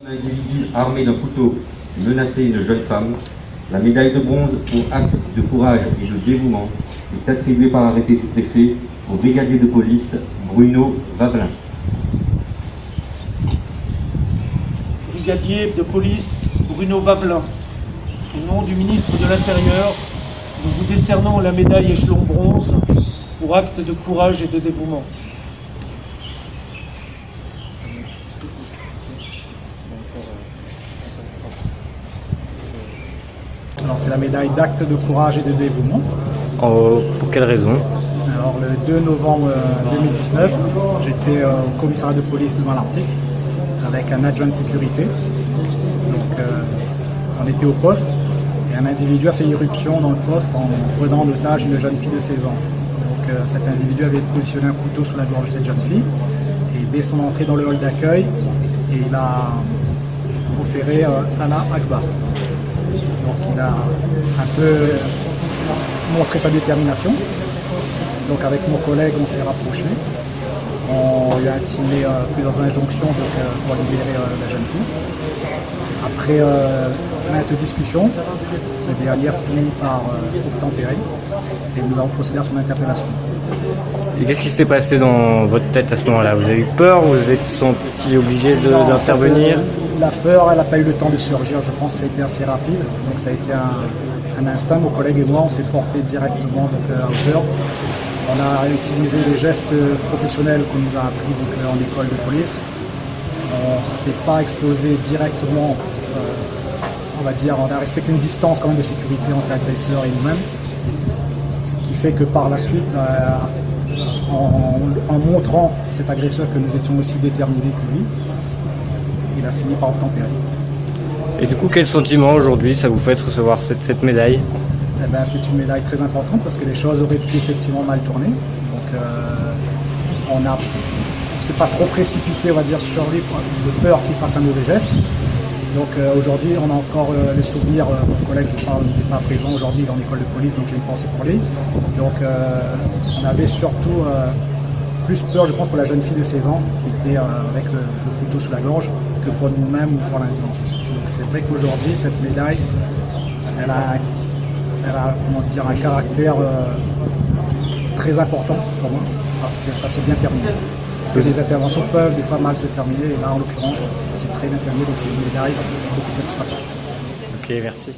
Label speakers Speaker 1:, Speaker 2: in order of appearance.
Speaker 1: Un individu armé d'un couteau menaçait une jeune femme. La médaille de bronze pour acte de courage et de dévouement est attribuée par arrêté du préfet au brigadier de police Bruno Vablin.
Speaker 2: Brigadier de police Bruno Vablin, au nom du ministre de l'Intérieur, nous vous décernons la médaille échelon bronze pour acte de courage et de dévouement.
Speaker 3: Alors c'est la médaille d'acte de courage et de dévouement.
Speaker 4: Pour quelle raison?
Speaker 3: Alors le 2 novembre 2019, j'étais au commissariat de police de l'Arctique avec un adjoint de sécurité. Donc on était au poste et un individu a fait irruption dans le poste en prenant en otage une jeune fille de 16 ans. Donc cet individu avait positionné un couteau sous la gorge de cette jeune fille et dès son entrée dans le hall d'accueil, il a proféré Allah Akbar. Donc il a un peu montré sa détermination. Donc avec mon collègue, on s'est rapproché. On lui a intimé plusieurs injonctions pour libérer la jeune fille. Après maintes discussions, ce dernier finit par obtempérer et nous avons procédé à son interpellation.
Speaker 4: Et qu'est-ce qui s'est passé dans votre tête à ce moment-là? Vous avez eu peur? Vous vous êtes senti obligé d'intervenir?
Speaker 3: La peur, elle n'a pas eu le temps de surgir, je pense que ça a été assez rapide. Donc ça a été un instinct, mon collègue et moi, on s'est porté directement à hauteur. On a utilisé les gestes professionnels qu'on nous a appris en école de police. On ne s'est pas exposé directement, on va dire, on a respecté une distance quand même de sécurité entre l'agresseur et nous-mêmes. Ce qui fait que par la suite, en montrant à cet agresseur que nous étions aussi déterminés que lui, il a fini par obtempérer.
Speaker 4: Et du coup, quel sentiment aujourd'hui ça vous fait de recevoir cette médaille?
Speaker 3: Eh ben, c'est une médaille très importante parce que les choses auraient pu effectivement mal tourner. Donc on ne s'est pas trop précipité, on va dire, sur lui de peur qu'il fasse un mauvais geste. Donc aujourd'hui, on a encore les souvenirs, mon collègue, je parle, n'est pas présent aujourd'hui, il est en école de police, donc j'ai une pensée pour lui. Donc on avait surtout plus peur, je pense, pour la jeune fille de 16 ans qui était avec le couteau sous la gorge que pour nous-mêmes ou pour l'individu. Donc c'est vrai qu'aujourd'hui, cette médaille, elle a comment dire, un caractère très important pour moi, parce que ça s'est bien terminé. Parce que les interventions peuvent des fois mal se terminer, et là en l'occurrence, ça s'est très bien terminé, donc c'est une médaille avec beaucoup de satisfaction.
Speaker 4: Ok, merci.